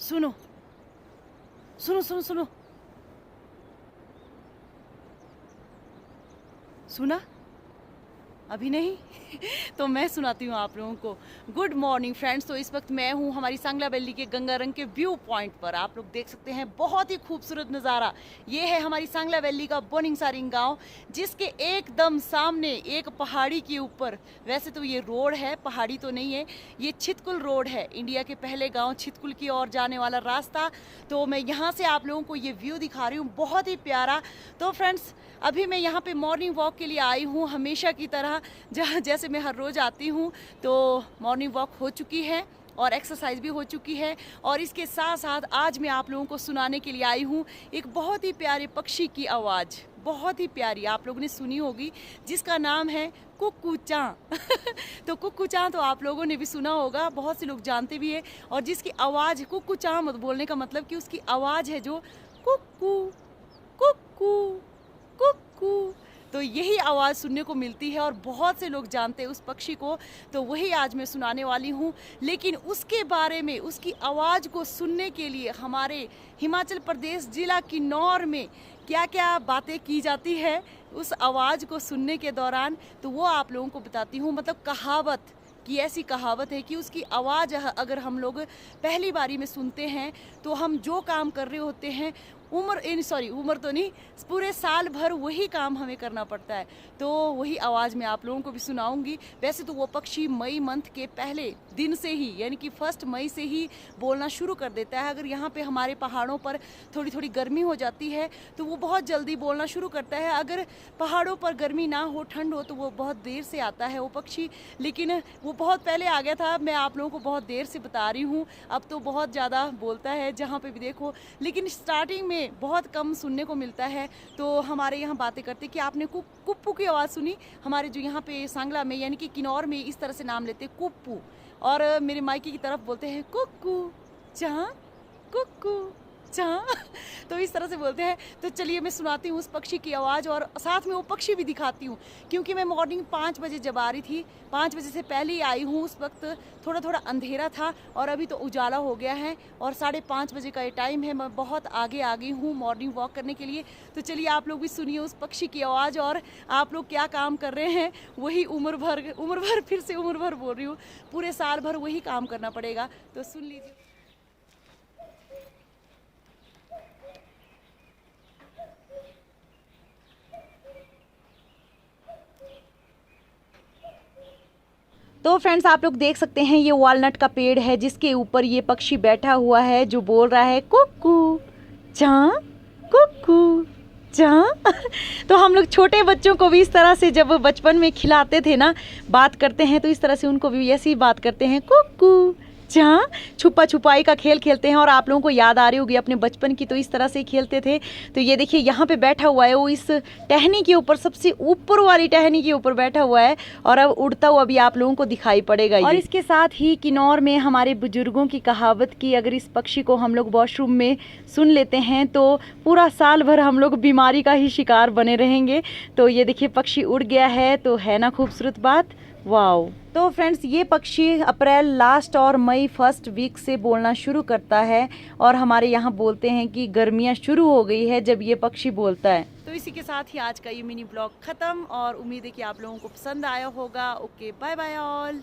सुनो सुनो सुनो सुनो, सुना? अभी नहीं? तो मैं सुनाती हूँ आप लोगों को। Good morning friends. तो इस वक्त मैं हूँ हमारी सांगला वैली के गंगारंग के व्यू पॉइंट पर। आप लोग देख सकते हैं बहुत ही खूबसूरत नज़ारा। ये है हमारी सांगला वैली का बोनिंग सारिंग गाँव, जिसके एकदम सामने एक पहाड़ी के ऊपर, वैसे तो ये रोड है, पहाड़ी तो नहीं है, ये छितकुल रोड है, इंडिया के पहले गाँव छितकुल की ओर जाने वाला रास्ता। तो मैं यहाँ से आप लोगों को ये व्यू दिखा रही हूँ, बहुत ही प्यारा। तो फ्रेंड्स अभी मैं यहाँ पे मॉर्निंग वॉक के लिए आई हूँ, हमेशा की तरह जैसे मैं हर रोज़ आती हूँ। तो मॉर्निंग वॉक हो चुकी है और एक्सरसाइज भी हो चुकी है, और इसके साथ साथ आज मैं आप लोगों को सुनाने के लिए आई हूँ एक बहुत ही प्यारे पक्षी की आवाज़, बहुत ही प्यारी, आप लोगों ने सुनी होगी, जिसका नाम है कुक्कुचां। तो कुक्कुचां तो आप लोगों ने भी सुना होगा, बहुत से लोग जानते भी है। और जिसकी आवाज़ कुक्कुचां मत बोलने का मतलब कि उसकी आवाज़ है जो कुक्कू कुक्कू कुक्कू, तो यही आवाज़ सुनने को मिलती है और बहुत से लोग जानते हैं उस पक्षी को। तो वही आज मैं सुनाने वाली हूँ। लेकिन उसके बारे में, उसकी आवाज़ को सुनने के लिए हमारे हिमाचल प्रदेश जिला किन्नौर में क्या क्या बातें की जाती है उस आवाज़ को सुनने के दौरान, तो वो आप लोगों को बताती हूँ। मतलब कहावत कि ऐसी कहावत है कि उसकी आवाज़ अगर हम लोग पहली बारी में सुनते हैं तो हम जो काम कर रहे होते हैं उम्र तो नहीं, पूरे साल भर वही काम हमें करना पड़ता है। तो वही आवाज़ मैं आप लोगों को भी सुनाऊंगी। वैसे तो वो पक्षी मई मंथ के पहले दिन से ही, यानी कि 1 मई से ही बोलना शुरू कर देता है। अगर यहाँ पे हमारे पहाड़ों पर थोड़ी थोड़ी गर्मी हो जाती है तो वो बहुत जल्दी बोलना शुरू करता है। अगर पहाड़ों पर गर्मी ना हो, ठंड हो, तो वो बहुत देर से आता है वो पक्षी। लेकिन वो बहुत पहले आ गया था, मैं आप लोगों को बहुत देर से बता रही हूँ। अब तो बहुत ज़्यादा बोलता है जहाँ पे भी देखो, लेकिन स्टार्टिंग में बहुत कम सुनने को मिलता है। तो हमारे यहाँ बातें करते कि आपने कुप्पू की आवाज़ सुनी। हमारे जो यहाँ पे सांगला में यानी कि किन्नौर में इस तरह से नाम लेते हैं कुप्पू, और मेरे मायके की तरफ बोलते हैं कुक्कू चाँ, कुक्कू चाँ। तो इस तरह से बोलते हैं। तो चलिए मैं सुनाती हूँ उस पक्षी की आवाज़, और साथ में वो पक्षी भी दिखाती हूँ। क्योंकि मैं मॉर्निंग 5 बजे जब आ रही थी, 5 बजे से पहले ही आई हूँ, उस वक्त थोड़ा थोड़ा अंधेरा था और अभी तो उजाला हो गया है और 5:30 बजे का ये टाइम है। मैं बहुत आगे आ गई हूँ मॉर्निंग वॉक करने के लिए। तो चलिए आप लोग भी सुनिए उस पक्षी की आवाज़, और आप लोग क्या काम कर रहे हैं वही उम्र भर फिर से उम्र भर बोल रही हूँ, पूरे साल भर वही काम करना पड़ेगा। तो सुन लीजिए। तो फ्रेंड्स आप लोग देख सकते हैं ये वॉलनट का पेड़ है जिसके ऊपर ये पक्षी बैठा हुआ है जो बोल रहा है कुक्कू चाँ, कुक्कू चाँ। तो हम लोग छोटे बच्चों को भी इस तरह से जब बचपन में खिलाते थे ना, बात करते हैं तो इस तरह से उनको भी ऐसी बात करते हैं, कुक्कू चाँ। छुपा छुपाई का खेल खेलते हैं, और आप लोगों को याद आ रही होगी अपने बचपन की, तो इस तरह से ही खेलते थे। तो ये देखिए यहाँ पे बैठा हुआ है वो, इस टहनी के ऊपर, सबसे ऊपर वाली टहनी के ऊपर बैठा हुआ है, और अब उड़ता हुआ भी आप लोगों को दिखाई पड़ेगा। और इसके साथ ही किन्नौर में हमारे बुजुर्गों की कहावत की, अगर इस पक्षी को हम लोग वॉशरूम में सुन लेते हैं तो पूरा साल भर हम लोग बीमारी का ही शिकार बने रहेंगे। तो ये देखिए पक्षी उड़ गया है, तो है ना खूबसूरत बात, वाओ। तो फ्रेंड्स ये पक्षी अप्रैल लास्ट और मई फर्स्ट वीक से बोलना शुरू करता है, और हमारे यहाँ बोलते हैं कि गर्मियाँ शुरू हो गई है जब ये पक्षी बोलता है। तो इसी के साथ ही आज का ये मिनी ब्लॉग खत्म, और उम्मीद है कि आप लोगों को पसंद आया होगा। Okay, bye bye all.